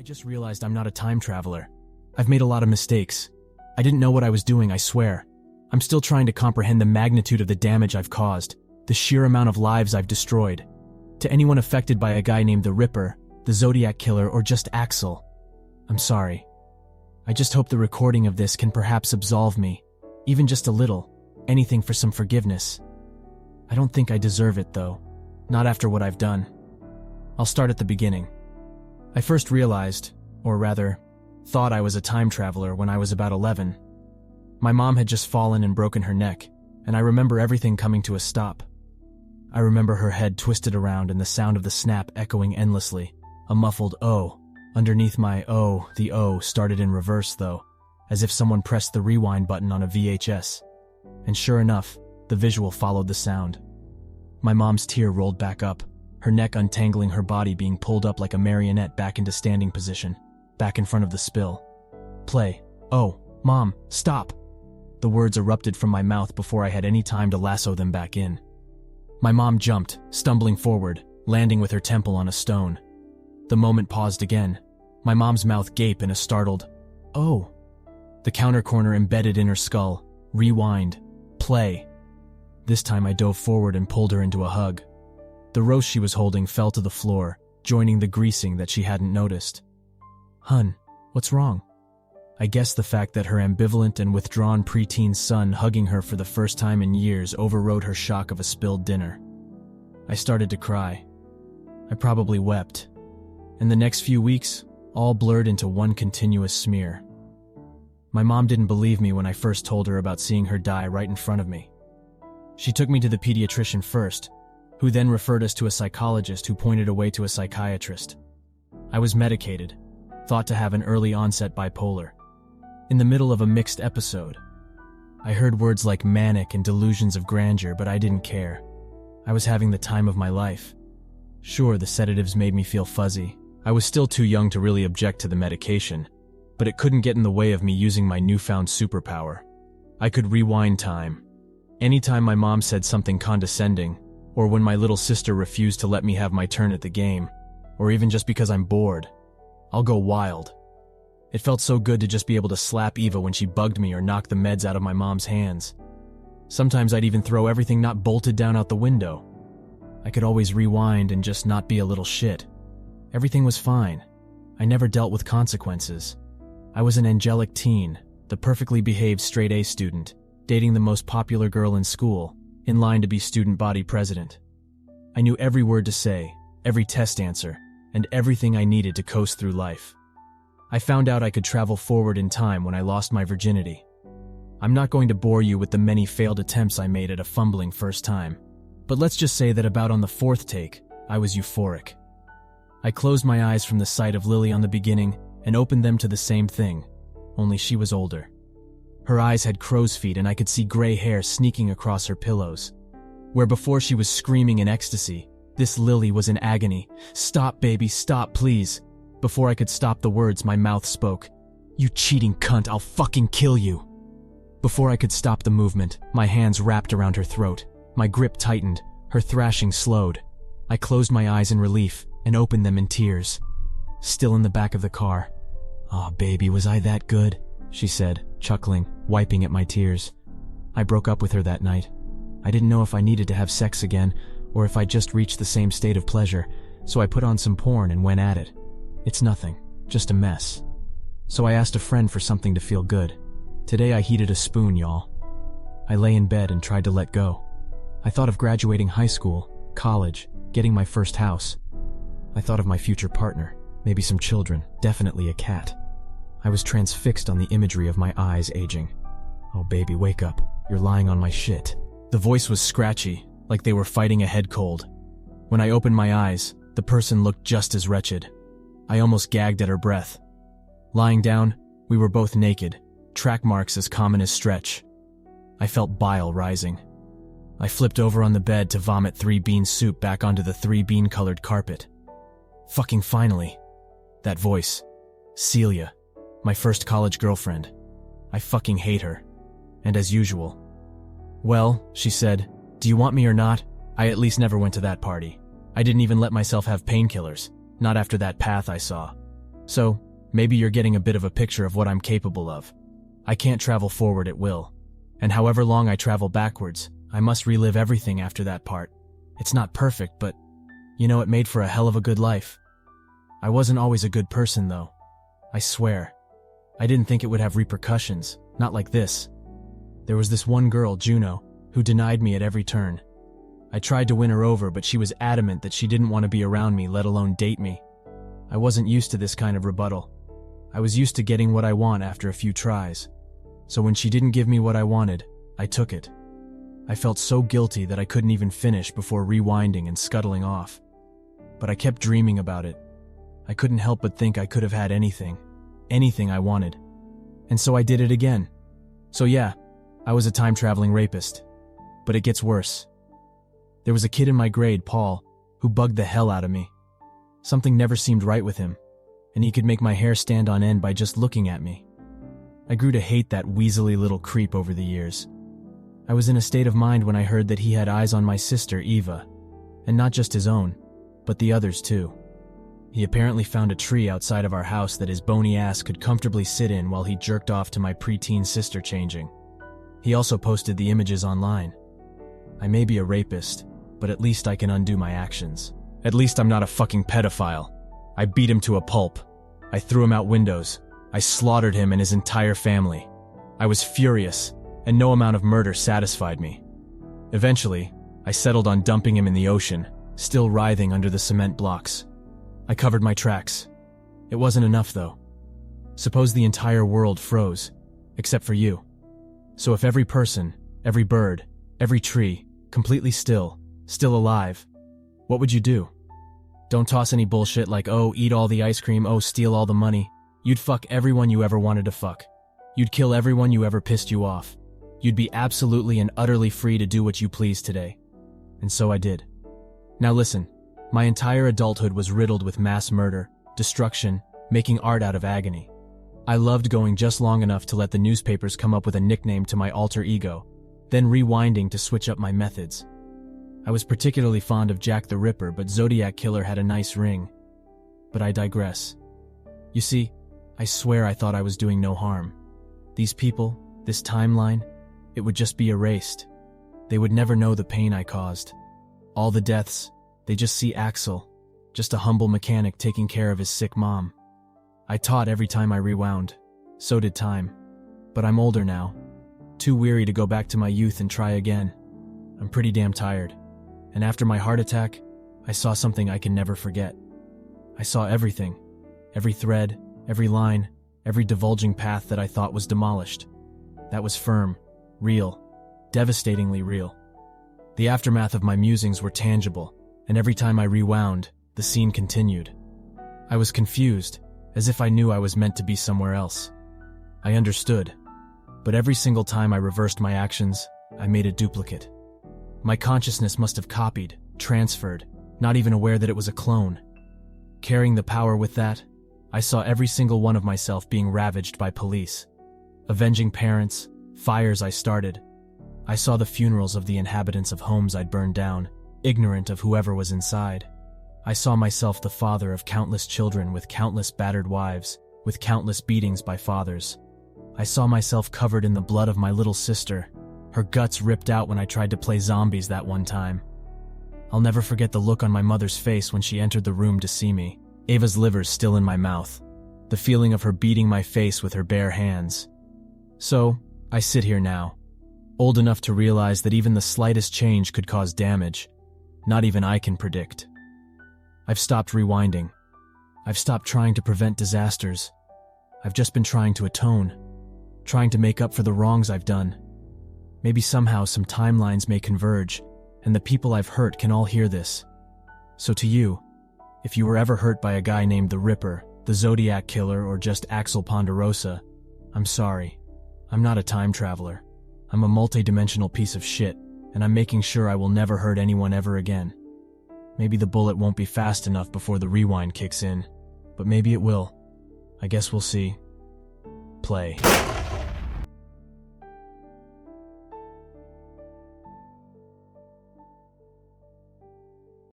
just realized I'm not a time traveler. I've made a lot of mistakes. I didn't know what I was doing, I swear. I'm still trying to comprehend the magnitude of the damage I've caused, the sheer amount of lives I've destroyed. To anyone affected by a guy named the Ripper, the Zodiac Killer, or just Axel, I'm sorry. I just hope the recording of this can perhaps absolve me, even just a little, anything for some forgiveness. I don't think I deserve it, though, not after what I've done. I'll start at the beginning. I first realized, or rather, thought I was a time traveler when I was about 11. My mom had just fallen and broken her neck, and I remember everything coming to a stop. I remember her head twisted around and the sound of the snap echoing endlessly, a muffled "oh." Underneath my "oh," the "oh" started in reverse though, as if someone pressed the rewind button on a VHS. And sure enough, the visual followed the sound. My mom's tear rolled back up, her neck untangling, her body being pulled up like a marionette back into standing position, back in front of the spill. Play. "Oh, Mom, stop!" The words erupted from my mouth before I had any time to lasso them back in. My mom jumped, stumbling forward, landing with her temple on a stone. The moment paused again, my mom's mouth gape in a startled, "Oh." The counter corner embedded in her skull. Rewind. Play. This time I dove forward and pulled her into a hug. The roast she was holding fell to the floor, joining the greasing that she hadn't noticed. "Hun, what's wrong?" I guess the fact that her ambivalent and withdrawn preteen son hugging her for the first time in years overrode her shock of a spilled dinner. I started to cry. I probably wept. And the next few weeks, all blurred into one continuous smear. My mom didn't believe me when I first told her about seeing her die right in front of me. She took me to the pediatrician first, who then referred us to a psychologist who pointed away to a psychiatrist. I was medicated, thought to have an early onset bipolar. In the middle of a mixed episode. I heard words like manic and delusions of grandeur, but I didn't care. I was having the time of my life. Sure, the sedatives made me feel fuzzy. I was still too young to really object to the medication, but it couldn't get in the way of me using my newfound superpower. I could rewind time. Anytime my mom said something condescending, or when my little sister refused to let me have my turn at the game, or even just because I'm bored, I'll go wild. It felt so good to just be able to slap Eva when she bugged me or knock the meds out of my mom's hands. Sometimes I'd even throw everything not bolted down out the window. I could always rewind and just not be a little shit. Everything was fine. I never dealt with consequences. I was an angelic teen, the perfectly behaved straight-A student, dating the most popular girl in school, in line to be student body president. I knew every word to say, every test answer, and everything I needed to coast through life. I found out I could travel forward in time when I lost my virginity. I'm not going to bore you with the many failed attempts I made at a fumbling first time, but let's just say that about on the fourth take, I was euphoric. I closed my eyes from the sight of Lily on the beginning and opened them to the same thing, only she was older. Her eyes had crow's feet and I could see gray hair sneaking across her pillows. Where before she was screaming in ecstasy, this Lily was in agony. "Stop, baby, stop, please." Before I could stop the words, my mouth spoke. "You cheating cunt, I'll fucking kill you." Before I could stop the movement, my hands wrapped around her throat. My grip tightened, her thrashing slowed. I closed my eyes in relief and opened them in tears. Still in the back of the car. "Aw, baby, was I that good?" she said, chuckling, wiping at my tears. I broke up with her that night. I didn't know if I needed to have sex again, or if I just reached the same state of pleasure, so I put on some porn and went at it. It's nothing, just a mess. So I asked a friend for something to feel good. Today I heated a spoon, y'all. I lay in bed and tried to let go. I thought of graduating high school, college, getting my first house. I thought of my future partner, maybe some children, definitely a cat. I was transfixed on the imagery of my eyes aging. "Oh baby, wake up. You're lying on my shit." The voice was scratchy, like they were fighting a head cold. When I opened my eyes, the person looked just as wretched. I almost gagged at her breath. Lying down, we were both naked, track marks as common as stretch. I felt bile rising. I flipped over on the bed to vomit 3-bean soup back onto the 3-bean-colored carpet. Fucking finally. That voice. Celia. My first college girlfriend. I fucking hate her. And as usual. "Well," she said, "do you want me or not? I at least never went to that party. I didn't even let myself have painkillers. Not after that path I saw." So, maybe you're getting a bit of a picture of what I'm capable of. I can't travel forward at will. And however long I travel backwards, I must relive everything after that part. It's not perfect, but, it made for a hell of a good life. I wasn't always a good person, though. I swear. I didn't think it would have repercussions, not like this. There was this one girl, Juno, who denied me at every turn. I tried to win her over, but she was adamant that she didn't want to be around me, let alone date me. I wasn't used to this kind of rebuttal. I was used to getting what I want after a few tries. So when she didn't give me what I wanted, I took it. I felt so guilty that I couldn't even finish before rewinding and scuttling off. But I kept dreaming about it. I couldn't help but think I could have had anything I wanted. And so I did it again. So yeah, I was a time-traveling rapist. But it gets worse. There was a kid in my grade, Paul, who bugged the hell out of me. Something never seemed right with him, and he could make my hair stand on end by just looking at me. I grew to hate that weaselly little creep over the years. I was in a state of mind when I heard that he had eyes on my sister, Eva, and not just his own, but the others too. He apparently found a tree outside of our house that his bony ass could comfortably sit in while he jerked off to my preteen sister changing. He also posted the images online. I may be a rapist, but at least I can undo my actions. At least I'm not a fucking pedophile. I beat him to a pulp. I threw him out windows. I slaughtered him and his entire family. I was furious, and no amount of murder satisfied me. Eventually, I settled on dumping him in the ocean, still writhing under the cement blocks. I covered my tracks. It wasn't enough, though. Suppose the entire world froze, except for you. So if every person, every bird, every tree, completely still alive, what would you do? Don't toss any bullshit like, oh, eat all the ice cream, oh, steal all the money. You'd fuck everyone you ever wanted to fuck. You'd kill everyone you ever pissed you off. You'd be absolutely and utterly free to do what you please today. And so I did. Now listen, my entire adulthood was riddled with mass murder, destruction, making art out of agony. I loved going just long enough to let the newspapers come up with a nickname to my alter ego, then rewinding to switch up my methods. I was particularly fond of Jack the Ripper, but Zodiac Killer had a nice ring. But I digress. You see, I swear I thought I was doing no harm. These people, this timeline, it would just be erased. They would never know the pain I caused. All the deaths, they just see Axel, just a humble mechanic taking care of his sick mom. I taught every time I rewound. So did time. But I'm older now. Too weary to go back to my youth and try again. I'm pretty damn tired. And after my heart attack, I saw something I can never forget. I saw everything. Every thread, every line, every divulging path that I thought was demolished. That was firm, real, devastatingly real. The aftermath of my musings were tangible, and every time I rewound, the scene continued. I was confused, as if I knew I was meant to be somewhere else. I understood, but every single time I reversed my actions, I made a duplicate. My consciousness must have copied, transferred, not even aware that it was a clone. Carrying the power with that, I saw every single one of myself being ravaged by police. Avenging parents, fires I started. I saw the funerals of the inhabitants of homes I'd burned down, ignorant of whoever was inside. I saw myself the father of countless children with countless battered wives, with countless beatings by fathers. I saw myself covered in the blood of my little sister, her guts ripped out when I tried to play zombies that one time. I'll never forget the look on my mother's face when she entered the room to see me, Ava's liver still in my mouth, the feeling of her beating my face with her bare hands. So, I sit here now, old enough to realize that even the slightest change could cause damage. Not even I can predict. I've stopped rewinding. I've stopped trying to prevent disasters. I've just been trying to atone, trying to make up for the wrongs I've done. Maybe somehow some timelines may converge, and the people I've hurt can all hear this. So to you, if you were ever hurt by a guy named the Ripper, the Zodiac Killer, or just Axel Ponderosa, I'm sorry. I'm not a time traveler. I'm a multi-dimensional piece of shit, and I'm making sure I will never hurt anyone ever again. Maybe the bullet won't be fast enough before the rewind kicks in, but maybe it will. I guess we'll see. Play.